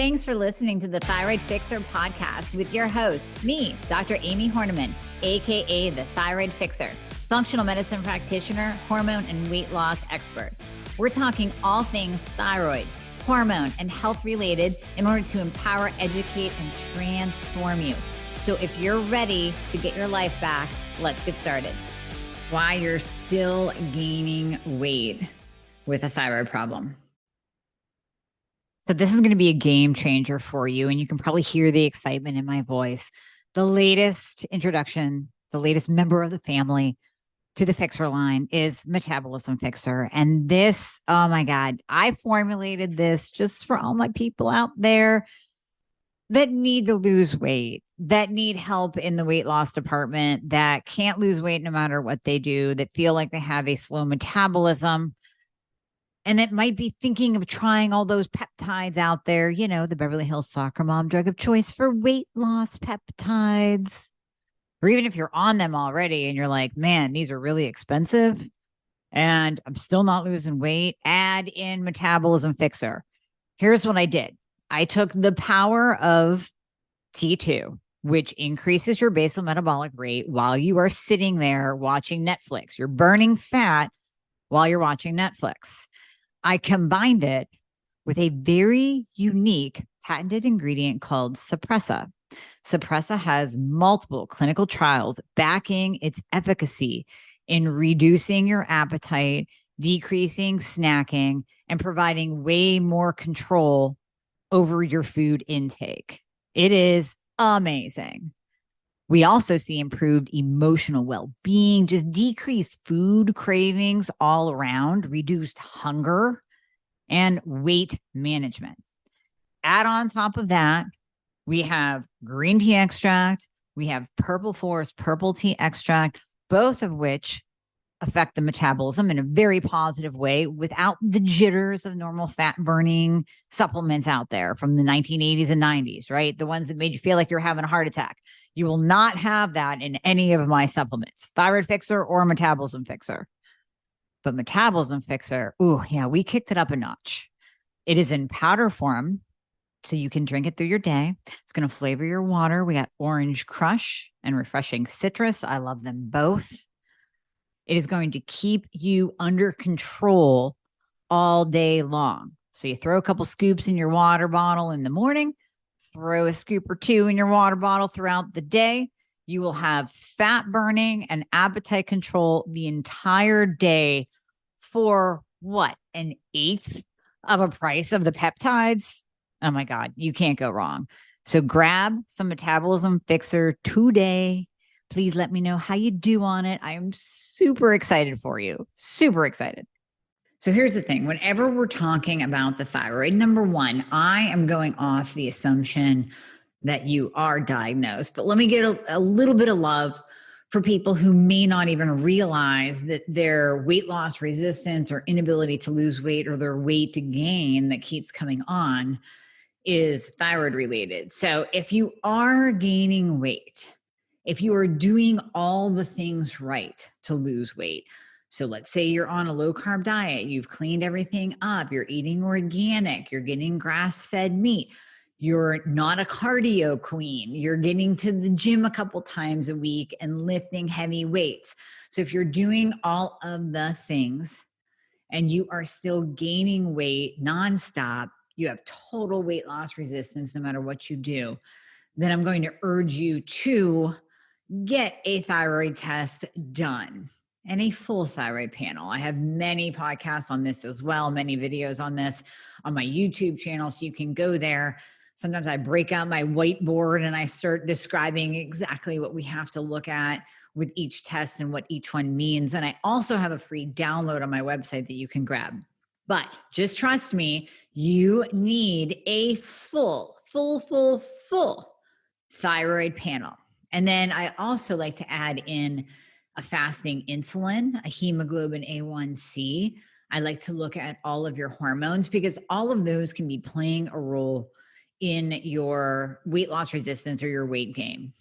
Thanks for listening to the Thyroid Fixer podcast with your host, me, Dr. Amy Horniman, aka the Thyroid Fixer, functional medicine practitioner, hormone and weight loss expert. We're talking all things thyroid, hormone, and health related in order to empower, educate, and transform you. So if you're ready to get your life back, let's get started. Why you're still gaining weight with a thyroid problem. So this is going to be a game changer for you, and you can probably hear the excitement in my voice. The latest introduction, the latest member of the family to the Fixer line is Metabolism Fixer. And this, oh my God, I formulated this just for all my people out there that need to lose weight, that need help in the weight loss department, that can't lose weight no matter what they do, that feel like they have a slow metabolism, and that might be thinking of trying all those peptides out there, you know, the Beverly Hills soccer mom drug of choice for weight loss peptides. Or even if you're on them already and you're like, man, these are really expensive and I'm still not losing weight, add in Metabolism Fixer. Here's what I did. I took the power of T2, which increases your basal metabolic rate while you are sitting there watching Netflix. You're burning fat while you're watching Netflix. I combined it with a very unique patented ingredient called Suppressa. Suppressa has multiple clinical trials backing its efficacy in reducing your appetite, decreasing snacking, and providing way more control over your food intake. It is amazing. We also see improved emotional well-being, just decreased food cravings all around, reduced hunger, and weight management. Add on top of that, we have green tea extract, we have purple forest purple tea extract, both of which affect the metabolism in a very positive way without the jitters of normal fat burning supplements out there from the 1980s and 90s, right? The ones that made you feel like you're having a heart attack. You will not have that in any of my supplements, Thyroid Fixer or Metabolism Fixer. But Metabolism Fixer, ooh, yeah, we kicked it up a notch. It is in powder form, so you can drink it through your day. It's going to flavor your water. We got orange crush and refreshing citrus. I love them both. It is going to keep you under control all day long. So you throw a couple scoops in your water bottle in the morning, throw a scoop or two in your water bottle throughout the day. You will have fat burning and appetite control the entire day for what? An eighth of a price of the peptides? Oh my God, you can't go wrong. So grab some Metabolism Fixer today. Please let me know how you do on it. I am super excited for you. Super excited. So here's the thing. Whenever we're talking about the thyroid, number one, I am going off the assumption that you are diagnosed. But let me get a little bit of love for people who may not even realize that their weight loss resistance or inability to lose weight or their weight to gain that keeps coming on is thyroid related. So if you are gaining weight, if you are doing all the things right to lose weight, so let's say you're on a low carb diet, you've cleaned everything up, you're eating organic, you're getting grass-fed meat, you're not a cardio queen, you're getting to the gym a couple times a week and lifting heavy weights. So if you're doing all of the things and you are still gaining weight nonstop, you have total weight loss resistance no matter what you do, then I'm going to urge you to get a thyroid test done and a full thyroid panel. I have many podcasts on this as well, many videos on this on my YouTube channel, so you can go there. Sometimes I break out my whiteboard and I start describing exactly what we have to look at with each test and what each one means. And I also have a free download on my website that you can grab. But just trust me, you need a full thyroid panel. And then I also like to add in a fasting insulin, a hemoglobin A1C. I like to look at all of your hormones because all of those can be playing a role in your weight loss resistance or your weight gain.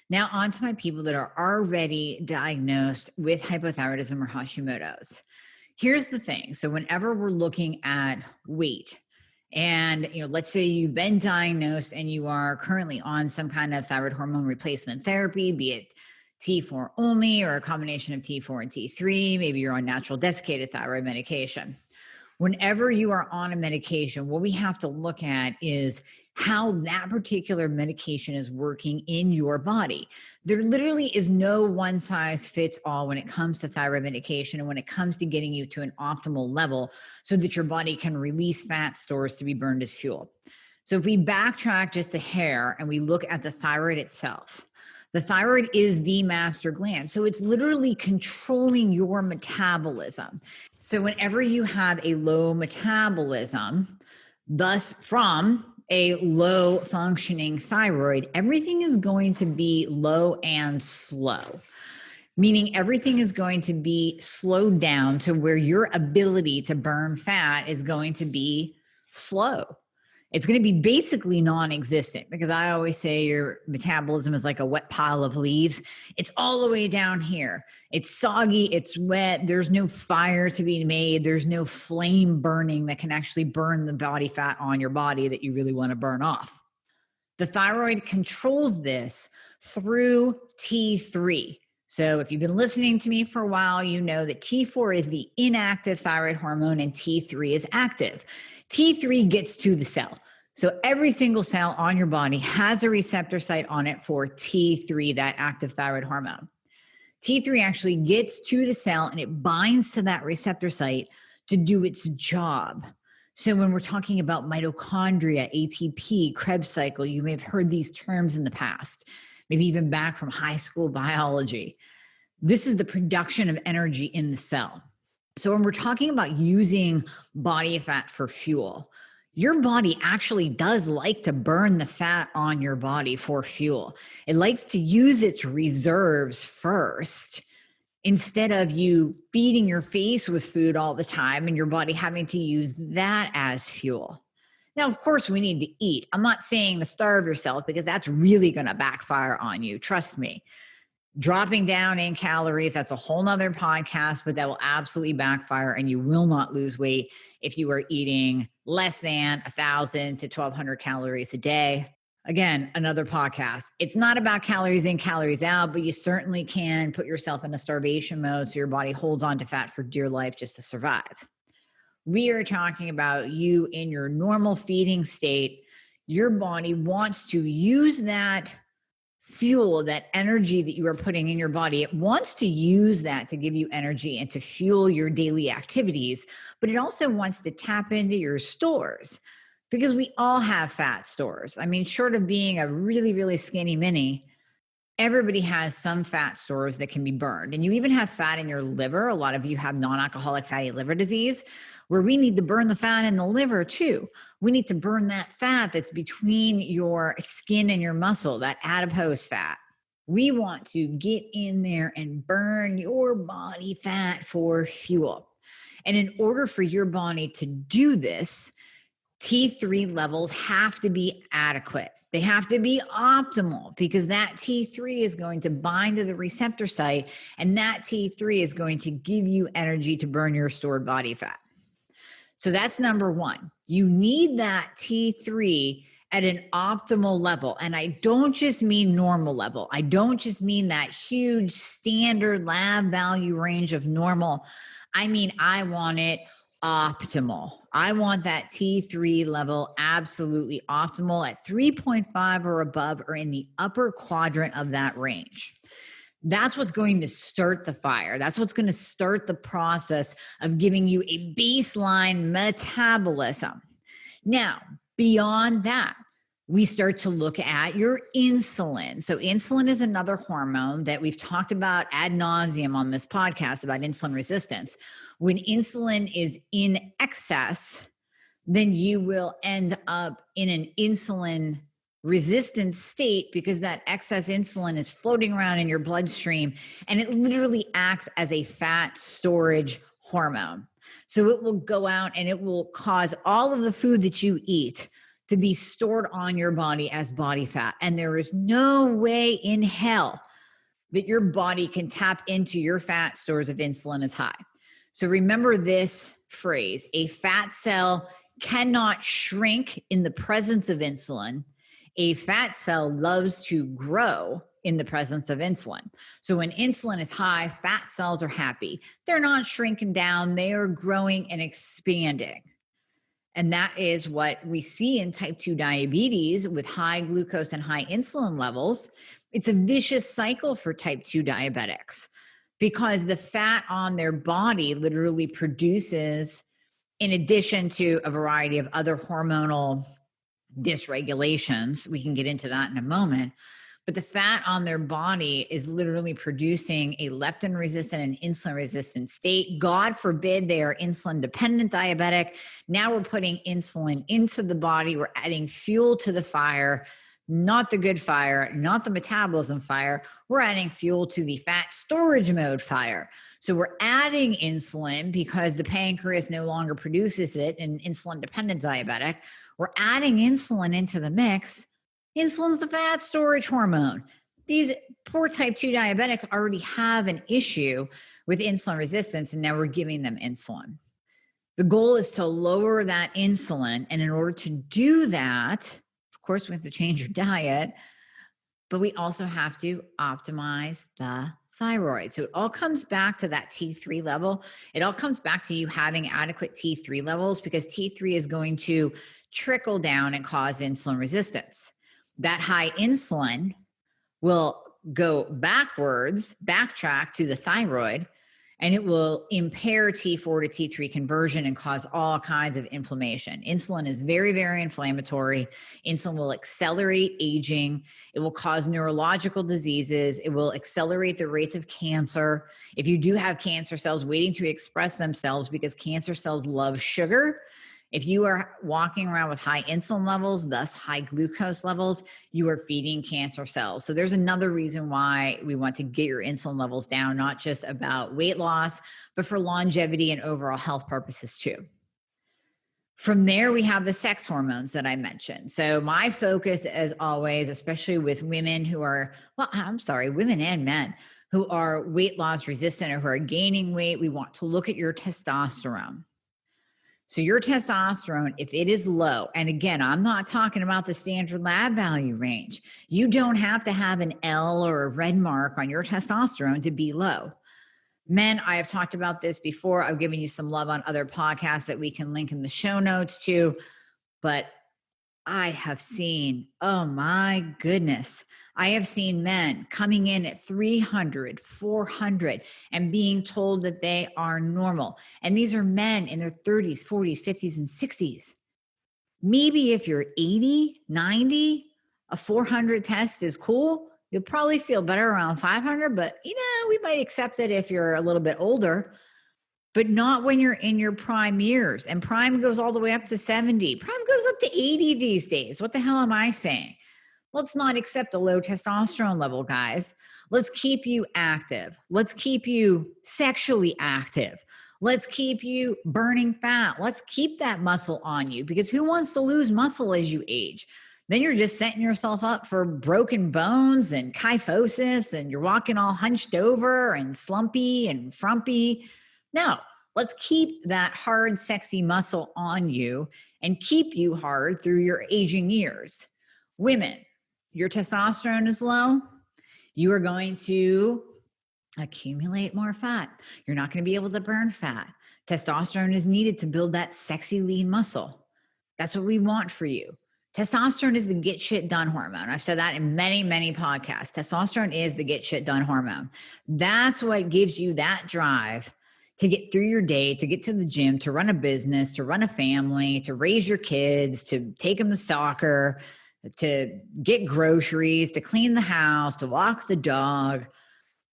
Now on to my people that are already diagnosed with hypothyroidism or Hashimoto's. Here's the thing. So whenever we're looking at weight And, let's say you've been diagnosed and you are currently on some kind of thyroid hormone replacement therapy, be it T4 only or a combination of T4 and T3. Maybe you're on natural desiccated thyroid medication. Whenever you are on a medication, what we have to look at is how that particular medication is working in your body. There literally is no one size fits all when it comes to thyroid medication and when it comes to getting you to an optimal level so that your body can release fat stores to be burned as fuel. So if we backtrack just a hair and we look at the thyroid itself, the thyroid is the master gland. So it's literally controlling your metabolism. So whenever you have a low metabolism, thus from a low functioning thyroid, everything is going to be low and slow, meaning everything is going to be slowed down to where your ability to burn fat is going to be slow. It's going to be basically non-existent, because I always say your metabolism is like a wet pile of leaves. It's all the way down here. It's soggy, it's wet, there's no fire to be made, there's no flame burning that can actually burn the body fat on your body that you really want to burn off. The thyroid controls this through T3. So if you've been listening to me for a while, you know that T4 is the inactive thyroid hormone and T3 is active. T3 gets to the cell. So every single cell on your body has a receptor site on it for T3, that active thyroid hormone. T3 actually gets to the cell and it binds to that receptor site to do its job. So when we're talking about mitochondria, ATP, Krebs cycle, you may have heard these terms in the past, maybe even back from high school biology. This is the production of energy in the cell. So when we're talking about using body fat for fuel, your body actually does like to burn the fat on your body for fuel. It likes to use its reserves first, instead of you feeding your face with food all the time and your body having to use that as fuel. Now, of course, we need to eat. I'm not saying to starve yourself, because that's really going to backfire on you. Trust me. Dropping down in calories, that's a whole nother podcast, but that will absolutely backfire and you will not lose weight if you are eating less than 1,000 to 1,200 calories a day. Again, another podcast. It's not about calories in, calories out, but you certainly can put yourself in a starvation mode so your body holds on to fat for dear life just to survive. We are talking about you in your normal feeding state. Your body wants to use that fuel, that energy that you are putting in your body. It wants to use that to give you energy and to fuel your daily activities, but it also wants to tap into your stores, because we all have fat stores. I mean, short of being a really, really skinny mini, everybody has some fat stores that can be burned. And you even have fat in your liver. A lot of you have non-alcoholic fatty liver disease, where we need to burn the fat in the liver too. We need to burn that fat that's between your skin and your muscle, that adipose fat. We want to get in there and burn your body fat for fuel. And in order for your body to do this, T3 levels have to be adequate. They have to be optimal, because that T3 is going to bind to the receptor site, and that T3 is going to give you energy to burn your stored body fat. So that's number one. You need that T3 at an optimal level. And I don't just mean normal level. I don't just mean that huge standard lab value range of normal. I mean, I want it optimal. I want that T3 level absolutely optimal at 3.5 or above, or in the upper quadrant of that range. That's what's going to start the fire. That's what's going to start the process of giving you a baseline metabolism. Now, beyond that, we start to look at your insulin. So insulin is another hormone that we've talked about ad nauseum on this podcast about insulin resistance. When insulin is in excess, then you will end up in an insulin resistant state, because that excess insulin is floating around in your bloodstream and it literally acts as a fat storage hormone. So it will go out and it will cause all of the food that you eat to be stored on your body as body fat. And there is no way in hell that your body can tap into your fat stores if insulin is high. So remember this phrase. A fat cell cannot shrink in the presence of insulin. A fat cell loves to grow in the presence of insulin. So when insulin is high, fat cells are happy. They're not shrinking down, they are growing and expanding. And that is what we see in type 2 diabetes with high glucose and high insulin levels. It's a vicious cycle for type 2 diabetics because the fat on their body literally produces, in addition to a variety of other hormonal dysregulations, we can get into that in a moment, but the fat on their body is literally producing a leptin resistant and insulin resistant state. God forbid they are insulin dependent diabetic. Now we're putting insulin into the body. We're adding fuel to the fire, not the good fire, not the metabolism fire. We're adding fuel to the fat storage mode fire. So we're adding insulin because the pancreas no longer produces it in insulin dependent diabetic. We're adding insulin into the mix. Insulin's the fat storage hormone. These poor type 2 diabetics already have an issue with insulin resistance, and now we're giving them insulin. The goal is to lower that insulin, and in order to do that, of course, we have to change your diet, but we also have to optimize the thyroid. So it all comes back to that T3 level. It all comes back to you having adequate T3 levels, because T3 is going to trickle down and cause insulin resistance. That high insulin will go backtrack to the thyroid, and it will impair T4 to T3 conversion and cause all kinds of inflammation. Insulin is very, very inflammatory. Insulin will accelerate aging. It will cause neurological diseases. It will accelerate the rates of cancer. If you do have cancer cells waiting to express themselves, because cancer cells love sugar, if you are walking around with high insulin levels, thus high glucose levels, you are feeding cancer cells. So there's another reason why we want to get your insulin levels down, not just about weight loss, but for longevity and overall health purposes too. From there, we have the sex hormones that I mentioned. So my focus, as always, especially with women who are, women and men who are weight loss resistant or who are gaining weight, we want to look at your testosterone. So your testosterone, if it is low, and again, I'm not talking about the standard lab value range. You don't have to have an L or a red mark on your testosterone to be low. Men, I have talked about this before. I've given you some love on other podcasts that we can link in the show notes too. But I have seen, oh my goodness, I have seen men coming in at 300, 400 and being told that they are normal. And these are men in their 30s, 40s, 50s, and 60s. Maybe if you're 80, 90, a 400 test is cool. You'll probably feel better around 500, but we might accept it if you're a little bit older. But not when you're in your prime years. And prime goes all the way up to 70. Prime goes up to 80 these days. What the hell am I saying? Let's not accept a low testosterone level, guys. Let's keep you active. Let's keep you sexually active. Let's keep you burning fat. Let's keep that muscle on you, because who wants to lose muscle as you age? Then you're just setting yourself up for broken bones and kyphosis, and you're walking all hunched over and slumpy and frumpy. No, let's keep that hard, sexy muscle on you and keep you hard through your aging years. Women, your testosterone is low. You are going to accumulate more fat. You're not going to be able to burn fat. Testosterone is needed to build that sexy, lean muscle. That's what we want for you. Testosterone is the get shit done hormone. I've said that in many, many podcasts. Testosterone is the get shit done hormone. That's what gives you that drive to get through your day, to get to the gym, to run a business, to run a family, to raise your kids, to take them to soccer, to get groceries, to clean the house, to walk the dog.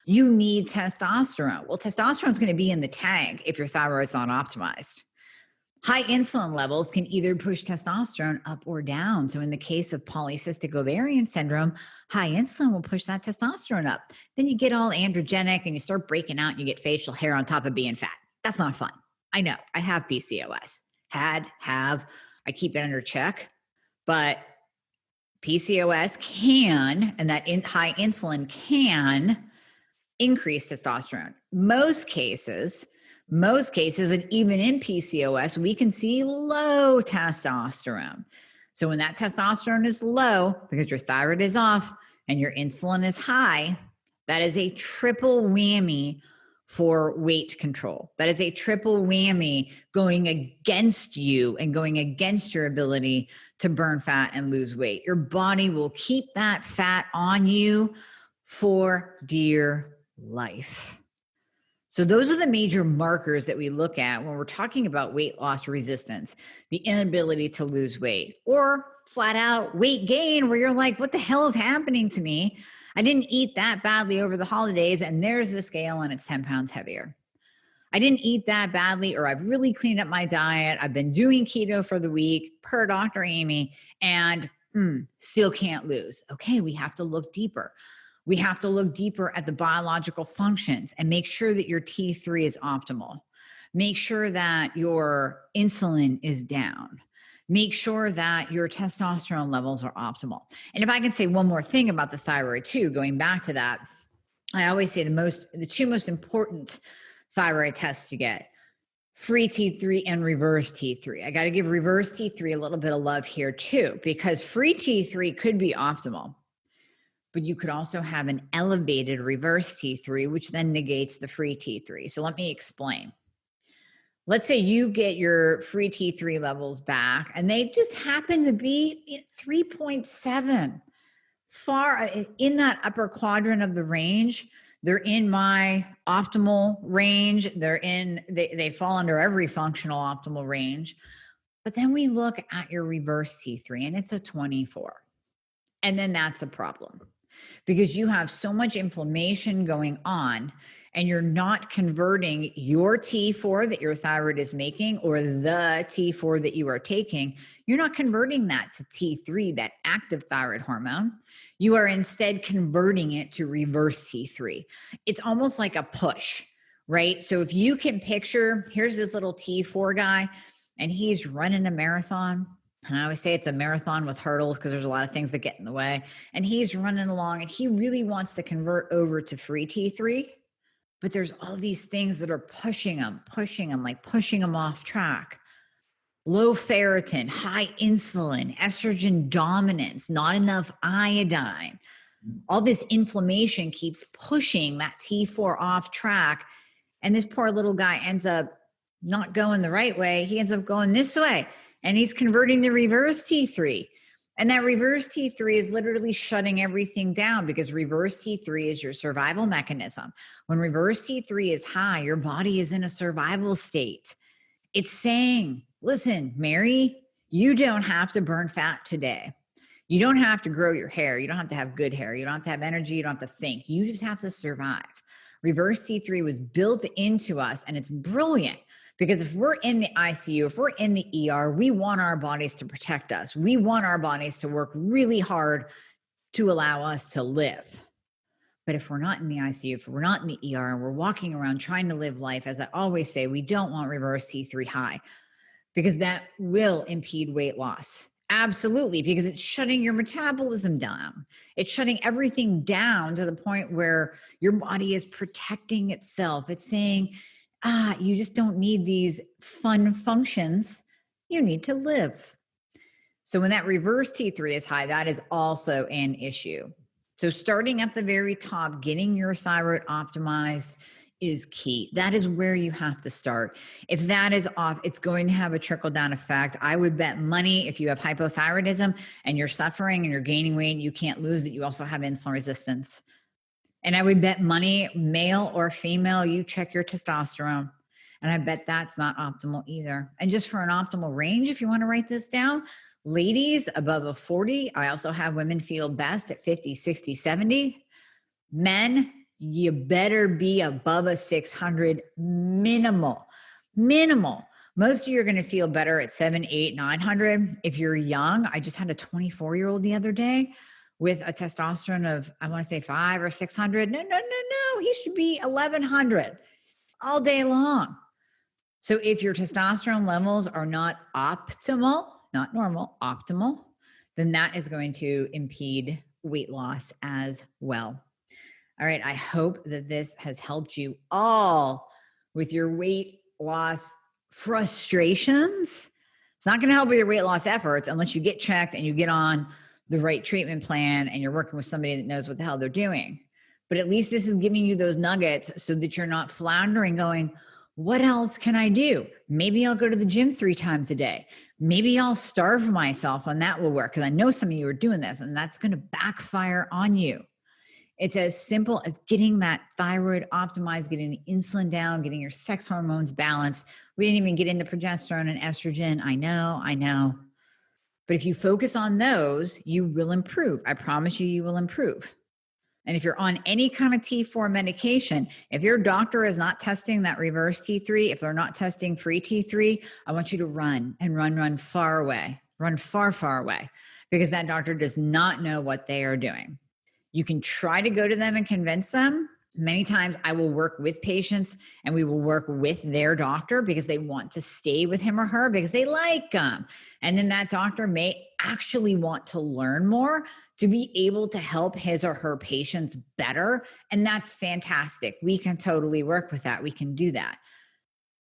You need testosterone. Well, testosterone is going to be in the tank if your thyroid's not optimized. High insulin levels can either push testosterone up or down. So in the case of polycystic ovarian syndrome, high insulin will push that testosterone up. Then you get all androgenic and you start breaking out and you get facial hair on top of being fat. That's not fun. I know. I have PCOS. I keep it under check. But PCOS can, and that high insulin can increase testosterone. Most cases, Most cases, and even in PCOS, we can see low testosterone. So when that testosterone is low because your thyroid is off and your insulin is high, that is a triple whammy for weight control. That is a triple whammy going against you and going against your ability to burn fat and lose weight. Your body will keep that fat on you for dear life. So those are the major markers that we look at when we're talking about weight loss resistance, the inability to lose weight, or flat out weight gain, where you're like, what the hell is happening to me? I didn't eat that badly over the holidays, and there's the scale and it's 10 pounds heavier. I didn't eat that badly, or I've really cleaned up my diet. I've been doing keto for the week per Dr. Amy, and still can't lose. Okay, we have to look deeper. We have to look deeper at the biological functions and make sure that your T3 is optimal. Make sure that your insulin is down. Make sure that your testosterone levels are optimal. And if I can say one more thing about the thyroid too, going back to that, I always say the two most important thyroid tests to get: free T3 and reverse T3. I got to give reverse T3 a little bit of love here too, because free T3 could be optimal, but you could also have an elevated reverse T3, which then negates the free T3. So let me explain. Let's say you get your free T3 levels back and they just happen to be 3.7, far in that upper quadrant of the range. They're in my optimal range. They fall under every functional optimal range. But then we look at your reverse T3 and it's a 24. And then that's a problem, because you have so much inflammation going on and you're not converting your T4 that your thyroid is making, or the T4 that you are taking. You're not converting that to T3, that active thyroid hormone. You are instead converting it to reverse T3. It's almost like a push, right? So if you can picture, here's this little T4 guy and he's running a marathon. And I always say it's a marathon with hurdles because there's a lot of things that get in the way. And he's running along and he really wants to convert over to free T3. But there's all these things that are pushing him off track. Low ferritin, high insulin, estrogen dominance, not enough iodine. All this inflammation keeps pushing that T4 off track. And this poor little guy ends up not going the right way. He ends up going this way. And he's converting to reverse T3. And that reverse T3 is literally shutting everything down, because reverse T3 is your survival mechanism. When reverse T3 is high, your body is in a survival state. It's saying, listen, Mary, you don't have to burn fat today. You don't have to grow your hair. You don't have to have good hair. You don't have to have energy. You don't have to think. You just have to survive. Reverse T3 was built into us, and it's brilliant. Because if we're in the ICU, if we're in the ER, we want our bodies to protect us. We want our bodies to work really hard to allow us to live. But if we're not in the ICU, if we're not in the ER, and we're walking around trying to live life, as I always say, we don't want reverse T3 high, because that will impede weight loss. Absolutely, because it's shutting your metabolism down. It's shutting everything down to the point where your body is protecting itself. It's saying, you just don't need these fun functions. You need to live. So when that reverse T3 is high, that is also an issue. So starting at the very top, getting your thyroid optimized is key. That is where you have to start. If that is off, it's going to have a trickle down effect. I would bet money, if you have hypothyroidism and you're suffering and you're gaining weight and you can't lose, that you also have insulin resistance. And I would bet money, male or female, you check your testosterone. And I bet that's not optimal either. And just for an optimal range, if you want to write this down, ladies above a 40, I also have women feel best at 50, 60, 70. Men, you better be above a 600 minimal. Most of you are going to feel better at 7, 8, 900. If you're young, I just had a 24-year-old the other day with a testosterone of, I want to say 500 or 600. No. He should be 1100 all day long. So if your testosterone levels are not optimal, not normal, optimal, then that is going to impede weight loss as well. All right. I hope that this has helped you all with your weight loss frustrations, it's not going to help with your weight loss efforts unless you get checked and you get on the right treatment plan and you're working with somebody that knows what the hell they're doing. But at least this is giving you those nuggets so that you're not floundering going, what else can I do? Maybe I'll go to the gym 3 times a day. Maybe I'll starve myself and that will work, because I know some of you are doing this and that's going to backfire on you. It's as simple as getting that thyroid optimized, getting the insulin down, getting your sex hormones balanced. We didn't even get into progesterone and estrogen. I know. But if you focus on those, you will improve. I promise you will improve. And if you're on any kind of T4 medication, if your doctor is not testing that reverse T3, if they're not testing free T3, I want you to run far away, run far away, because that doctor does not know what they are doing. You can try to go to them and convince them. Many times I will work with patients and we will work with their doctor because they want to stay with him or her because they like them. And then that doctor may actually want to learn more to be able to help his or her patients better. And that's fantastic. We can totally work with that. We can do that.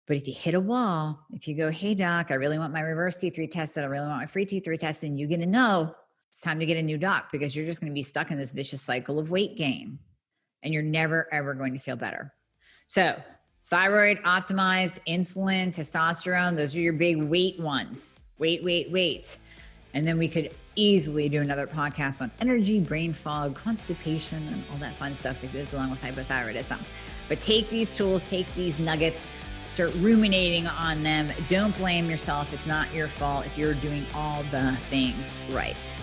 But if you hit a wall, if you go, hey doc, I really want my reverse T3 tested, I really want my free T3 tested, and you get to know it's time to get a new doc, because you're just going to be stuck in this vicious cycle of weight gain and you're never, ever going to feel better. So thyroid optimized, insulin, testosterone, those are your big weight ones. Weight. And then we could easily do another podcast on energy, brain fog, constipation, and all that fun stuff that goes along with hypothyroidism. But take these tools, take these nuggets, start ruminating on them. Don't blame yourself. It's not your fault if you're doing all the things right.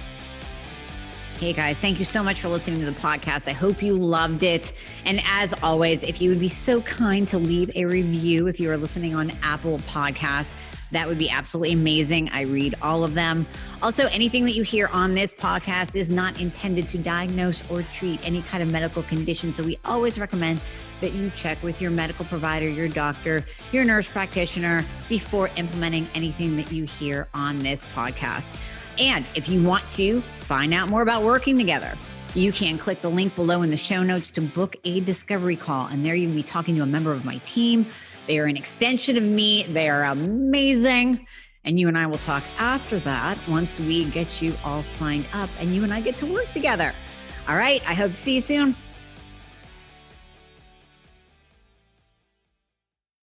Hey guys, thank you so much for listening to the podcast. I hope you loved it. And as always, if you would be so kind to leave a review if you are listening on Apple Podcasts, that would be absolutely amazing. I read all of them. Also, anything that you hear on this podcast is not intended to diagnose or treat any kind of medical condition. So we always recommend that you check with your medical provider, your doctor, your nurse practitioner before implementing anything that you hear on this podcast. And if you want to find out more about working together, you can click the link below in the show notes to book a discovery call. And there you can be talking to a member of my team. They are an extension of me. They are amazing. And you and I will talk after that once we get you all signed up and you and I get to work together. All right. I hope to see you soon.